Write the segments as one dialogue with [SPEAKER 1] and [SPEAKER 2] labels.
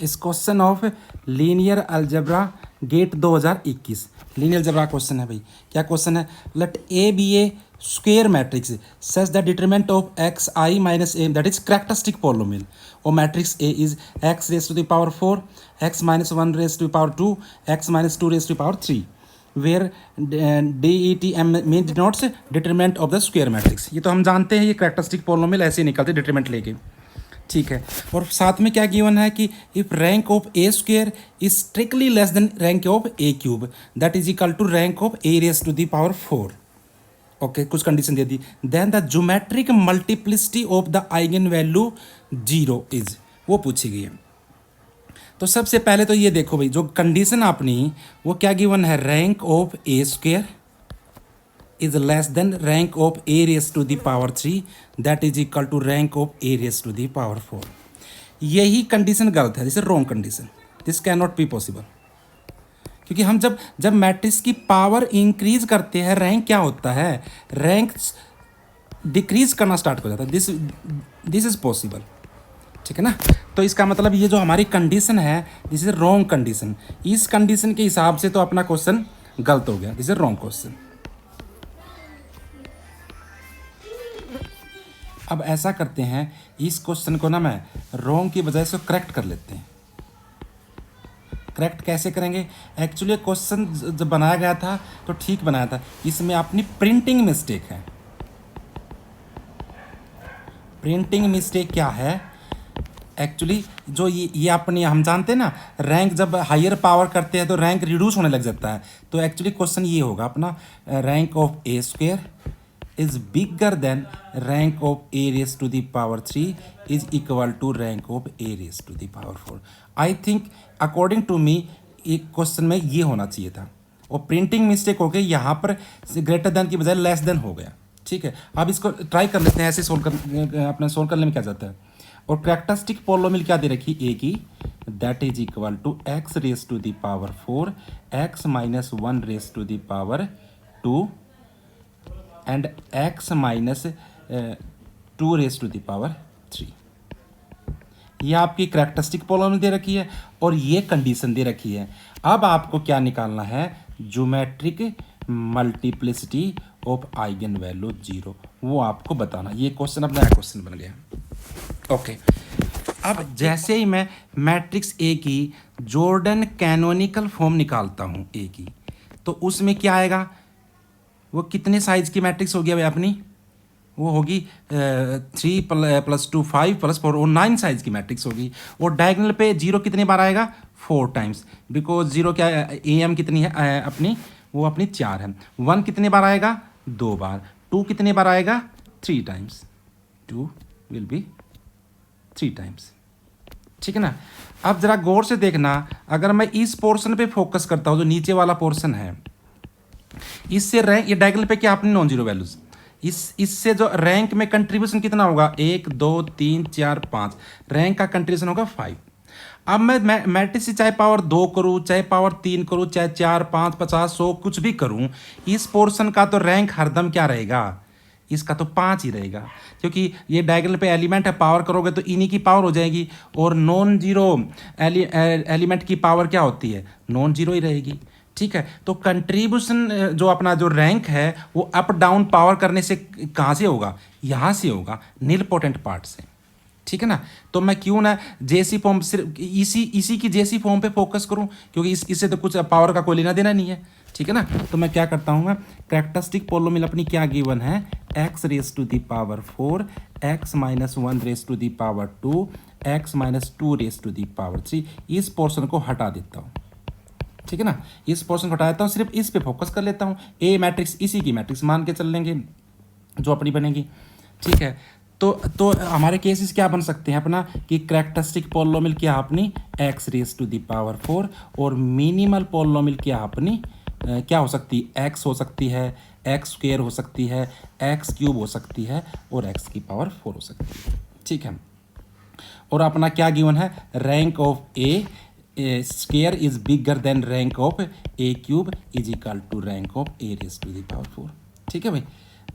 [SPEAKER 1] इस question of linear algebra GATE 2021 linear algebra question है भाई। क्या क्वेश्चन है? Let A be a square matrix such the determinant of X I minus A that is characteristic polynomial और matrix A is X raise to the power 4 x minus 1 raise to power 2 x minus 2 raise to power 3 where DETM mean denotes determinant of the square matrix. ये तो हम जानते हैं, ये characteristic polynomial ऐसे निकलते determinant लेके, ठीक है। और साथ में क्या गिवन है कि if rank of A square is strictly less than rank of A cube that is equal to rank of A raise to the power 4। Okay, कुछ कंडीशन दे दी। Then the geometric multiplicity of the eigen value 0 is, वो पूछी गई है। तो सबसे पहले तो ये देखो भाई, जो कंडीशन अपनी वो क्या गिवन है, rank of A square is less than rank of a raised to the power 3 that is equal to rank of a raised to the power 4। यही कंडीशन गलत है, this is wrong condition, this can not be possible. क्योंकि हम जब matrix की power increase करते हैं, rank क्या होता है, रैंक डिक्रीज करना स्टार्ट हो जाता है। दिस इज पॉसिबल, ठीक है ना। तो इसका मतलब ये जो हमारी कंडीशन है दिस इज रॉन्ग कंडीशन। इस कंडीशन के हिसाब से तो अपना क्वेश्चन गलत हो गया, दिस इज रॉन्ग क्वेश्चन। अब ऐसा करते हैं, इस क्वेश्चन को ना मैं रॉन्ग की बजाय इसको करेक्ट कर लेते हैं। करेक्ट कैसे करेंगे? एक्चुअली क्वेश्चन जब बनाया गया था तो ठीक बनाया था, इसमें अपनी प्रिंटिंग मिस्टेक है। प्रिंटिंग मिस्टेक क्या है एक्चुअली, जो ये अपनी हम जानते हैं ना, रैंक जब हायर पावर करते हैं तो रैंक रिड्यूस होने लग जाता है। तो एक्चुअली क्वेश्चन ये होगा अपना, rank of A square is bigger than rank of a raised to the power 3 is equal to rank of a raised to the power 4। I think according to me एक question में ये होना चाहिए था, और प्रिंटिंग मिस्टेक हो गई, यहाँ पर ग्रेटर देन की बजाय लेस देन हो गया, ठीक है। अब इसको ट्राई कर लेते हैं, ऐसे सोल्व कर, अपने सोल्व करने में क्या जाता है। और कैरेक्टरिस्टिक पॉलिनोमियल क्या दे रखी ए की, that is equal to x raise to the power 4 x minus 1 raise to the power 2 and x minus 2 raise to the power 3। ये आपकी कैरेक्टरिस्टिक पॉलिनोमियल दे रखी है और ये कंडीशन दे रखी है। अब आपको क्या निकालना है, geometric multiplicity of eigen value 0, वो आपको बताना। ये क्वेश्चन अब नया क्वेश्चन बन गया। ओके, अब जैसे ही मैं मैट्रिक्स ए की जॉर्डन कैनोनिकल फॉर्म निकालता हूँ ए की, तो उसमें क्या आएगा, वो कितने साइज की मैट्रिक्स होगी भाई अपनी, वो होगी 3 + 2 5 + 4 और 9 साइज की मैट्रिक्स होगी। और डायगोनल पे 0 कितने बार आएगा, 4 टाइम्स, बिकॉज 0 क्या AM कितनी है अपनी, वो अपनी 4 है। 1 कितने बार आएगा, 2 बार। 2 कितने बार आएगा, 3 टाइम्स। 2 विल बी 3 टाइम्स, ठीक है ना। अब जरा गौर से देखना, अगर मैं इस पोर्शन पे फोकस करता हूँ, जो नीचे वाला पोर्शन है, इससे रैंक, ये डायगोनल पे क्या अपनी नॉन जीरो वैल्यूज, इससे जो रैंक में कंट्रीब्यूशन कितना होगा, 1 2 3 4 5, रैंक का कंट्रीब्यूशन होगा 5। अब मैं मैट्रिक्स से चाहे पावर 2 करूँ, चाहे पावर 3 करूँ, चाहे 4 5 50 100 कुछ भी करूँ, इस पोर्शन का तो रैंक हरदम क्या रहेगा, इसका तो 5 ही रहेगा। क्योंकि ये डायगोनल पे एलिमेंट है, पावर करोगे तो इन्हीं की पावर हो जाएगी, और नॉन जीरो एलिमेंट की पावर क्या होती है, नॉन जीरो ही रहेगी, ठीक है। तो कंट्रीब्यूशन जो अपना जो रैंक है वो अप डाउन पावर करने से कहाँ से होगा, यहाँ से होगा, नीलपोटेंट पार्ट से, ठीक है ना। तो मैं क्यों ना जेसी फॉर्म, सिर्फ इसी की जेसी फॉर्म पे फोकस करूं, क्योंकि इससे तो कुछ पावर का कोई लेना देना नहीं है, ठीक है ना। तो मैं क्या करता हूँ, कैरेक्टरिस्टिक पॉलिनोमियल अपनी क्या गिवन है, x raise to the power 4 x minus 1 raise to the power 2 x minus 2 raise to the power 3। इस पोर्शन को हटा देता हूँ, ठीक है ना। इस पोर्शन को हटा देता हूँ, सिर्फ इस पे फोकस कर लेता हूँ। ए मैट्रिक्स इसी की मैट्रिक्स मान के चल लेंगे जो अपनी बनेगी, ठीक है। तो हमारे केसेस क्या बन सकते हैं अपना, कि कैरेक्टरिस्टिक पॉलिनोमियल क्या अपनी x raise to the power 4, और मिनिमल पॉलिनोमियल क्या अपनी क्या हो सकती है, एक्स हो सकती है, एक्स स्क्वेयर हो सकती है, एक्स क्यूब हो सकती है, और एक्स की पावर 4 हो सकती है, ठीक है। और अपना क्या गिवन है, rank of A square is bigger than rank of A cube is equal to rank of A raise to the power 4, ठीक है भाई।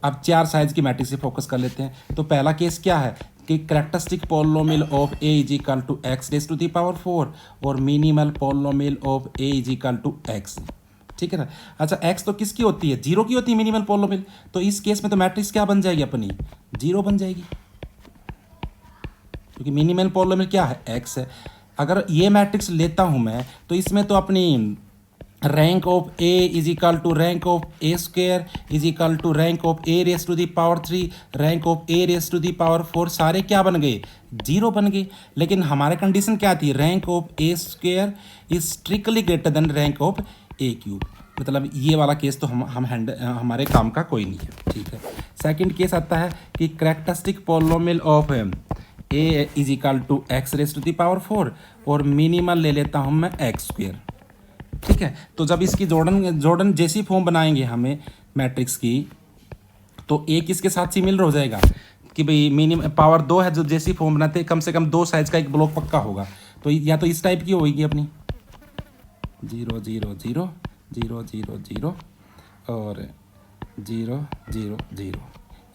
[SPEAKER 1] अब 4 साइज की मैट्रिक्स से फोकस कर लेते हैं। तो पहला केस क्या है, कि characteristic polynomial of A is equal to x raise to the power 4 और minimal polynomial of A is equal to x. ठीक है ना। अच्छा, एक्स तो किसकी होती है, जीरो की होती है मिनिमल पॉलिनोमियल, तो इस केस में तो मैट्रिक्स क्या बन जाएगी अपनी, जीरो बन जाएगी, क्योंकि मिनिमल पॉलिनोमियल क्या है, एक्स है। अगर ये मैट्रिक्स लेता हूं मैं तो इसमें तो अपनी rank of A is equal to rank of A square is equal to rank of A raise to the power 3 rank of A raise to the power 4 सारे क्या बन गए, जीरो बन गए। लेकिन हमारे कंडीशन क्या थी, rank of A square is strictly greater than rank of A cube, मतलब ये वाला केस तो हम हमारे काम का कोई नहीं है। ठीक है। सेकंड केस आता है कि characteristic polynomial of A is equal to x raise to the power 4 और मिनिमल ले लेता हूँ मैं एक्स स्क्वायर। ठीक है। तो जब इसकी जॉर्डन जैसी फॉर्म बनाएंगे हमें मैट्रिक्स की, तो ए किसके साथ सिमिलर हो जाएगा कि भाई मिनिमम पावर 2 है, जो जैसी फॉर्म बनाते हैं कम से कम 2 साइज का एक ब्लॉक पक्का होगा, तो या तो इस टाइप की होगी अपनी 0 0 0 0 0 0 और 0 0 0,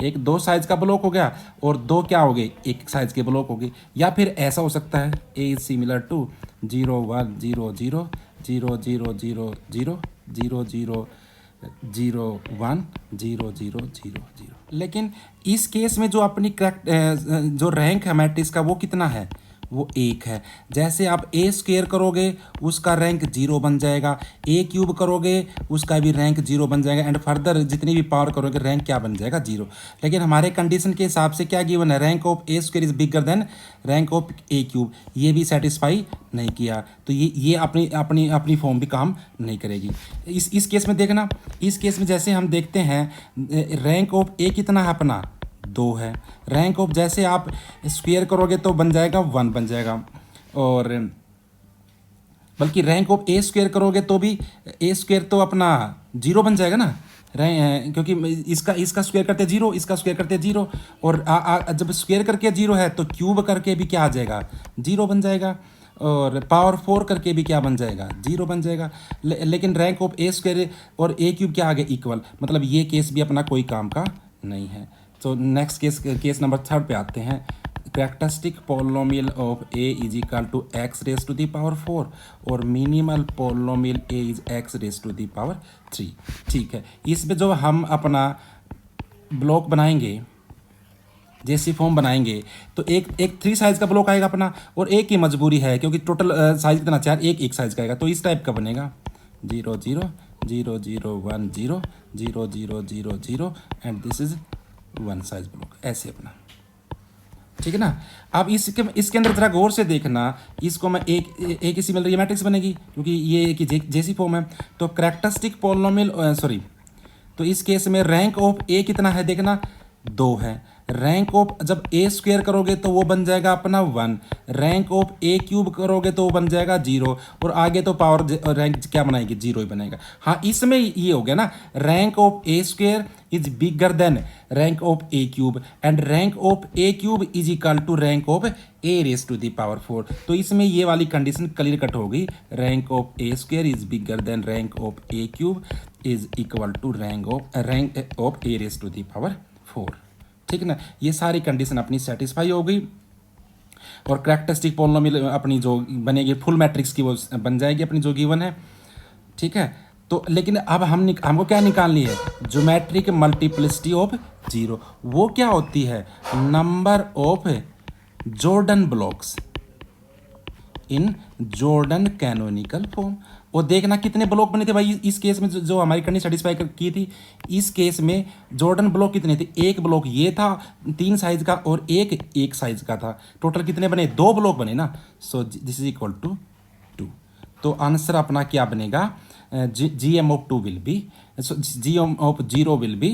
[SPEAKER 1] एक 2 साइज का ब्लॉक हो गया और 2 क्या हो गए, एक साइज के ब्लॉक हो गए। या फिर ऐसा हो सकता है ए इज सिमिलर टू 0 1 0 0 0 0 0 0 0 0 0 1 0 0 0 0। लेकिन इस केस में जो अपनी करेक्ट जो रैंक है मैट्रिक्स का वो कितना है, वो 1 है। जैसे आप ए स्क्वायर करोगे उसका रैंक 0 बन जाएगा, ए क्यूब करोगे उसका भी रैंक 0 बन जाएगा, एंड फर्दर जितनी भी पावर करोगे रैंक क्या बन जाएगा, 0। लेकिन हमारे कंडीशन के हिसाब से क्या गिवन है, rank of A square is bigger than rank of A cube, ये भी सेटिस्फाई नहीं किया, तो ये अपनी अपनी अपनी फॉर्म भी काम नहीं करेगी। इस केस में देखना, इस केस में जैसे हम देखते हैं रैंक ऑफ ए कितना है अपना, 2 है। रैंक ऑफ जैसे आप स्क्वायर करोगे तो बन जाएगा 1 बन जाएगा, और बल्कि रैंक ऑफ ए स्क्वायर करोगे तो भी ए स्क्वायर तो अपना 0 बन जाएगा ना, क्योंकि इसका स्क्वायर करते 0, इसका स्क्वायर करते 0, और जब स्क्वायर करके 0 है तो क्यूब करके भी क्या आ जाएगा, 0 बन जाएगा, और पावर 4 करके भी क्या बन जाएगा, 0 बन जाएगा। लेकिन रैंक ऑफ ए स्क्वायर और ए क्यूब क्या आ गया, इक्वल, मतलब ये केस भी अपना कोई काम का नहीं है। तो नेक्स्ट केस नंबर 3 पे आते हैं। Characteristic polynomial of A is equal to x raise to the power 4 और minimal polynomial A is x raise to the power 3। ठीक है। इसमें जो हम अपना ब्लॉक बनाएंगे, जैसी फॉर्म बनाएंगे, तो एक 3 साइज का ब्लॉक आएगा अपना, और एक ही मजबूरी है क्योंकि टोटल साइज कितना 4, एक साइज का आएगा, तो इस टाइप का बनेगा 0 0 0 0 1 0 0 0 0 0 and this is 1 size block, ऐसे अपना। ठीक है ना। अब इसके अंदर जरा गौर से देखना, इसको मैं एक ही सिमिलर मैट्रिक्स बनेगी क्योंकि ये एक ही जैसी फॉर्म है। तो करेक्टरिस्टिक पॉलिनोमियल तो इस केस में रैंक ऑफ ए कितना है देखना, 2 है। रैंक ऑफ जब ए स्क्वायर करोगे तो वो बन जाएगा अपना 1, रैंक ऑफ ए क्यूब करोगे तो वो बन जाएगा 0, और आगे तो पावर रैंक क्या बनाएगी, 0 ही बनेगा। हाँ, इसमें ये हो गया ना, rank of A square is bigger than rank of A cube and rank of A cube is equal to rank of A raise to the power 4। तो इसमें ये वाली कंडीशन क्लियर कट हो गई, rank of A square is bigger than rank of A cube is equal to rank of A raise to the power 4। ठीक है ना। ये सारी कंडीशन अपनी सेटिस्फाई हो गई, और करेक्टरिस्टिक पॉलिनोमियल अपनी जो बनेगी फुल मैट्रिक्स की वो बन जाएगी अपनी जो गिवन है। ठीक है। तो लेकिन अब हमको क्या निकालनी है, ज्योमेट्रिक मल्टीप्लिसिटी ऑफ 0। वो क्या होती है, number of Jordan blocks in Jordan canonical form. और देखना कितने ब्लॉक बने थे भाई इस केस में, जो हमारी कंडीशन सेटिस्फाई की थी। इस केस में जॉर्डन ब्लॉक कितने थे, एक ब्लॉक ये था 3 साइज का और एक साइज का था, टोटल कितने बने, 2 ब्लॉक बने ना। So this is equal to 2। तो आंसर अपना क्या बनेगा, GM of 2 will be, GM of 0 will be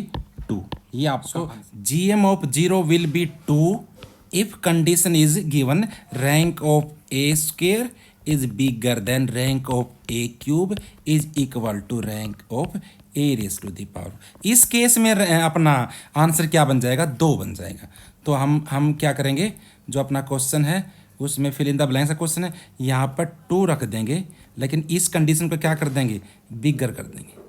[SPEAKER 1] 2। ये आपको GM of 0 will be 2 if condition is given rank of a square is bigger than rank of a cube is equal to rank of a raised to the power। इस case में अपना answer क्या बन जाएगा, 2 बन जाएगा। तो हम क्या करेंगे, जो अपना क्वेश्चन है उसमें फिल इन द ब्लैंक्स का क्वेश्चन है, यहाँ पर 2 रख देंगे, लेकिन इस कंडीशन को क्या कर देंगे, बिगर कर देंगे।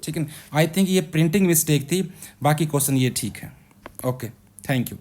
[SPEAKER 1] ठीक है। आई थिंक ये प्रिंटिंग मिस्टेक थी, बाकी क्वेश्चन ये ठीक है। Okay, thank you.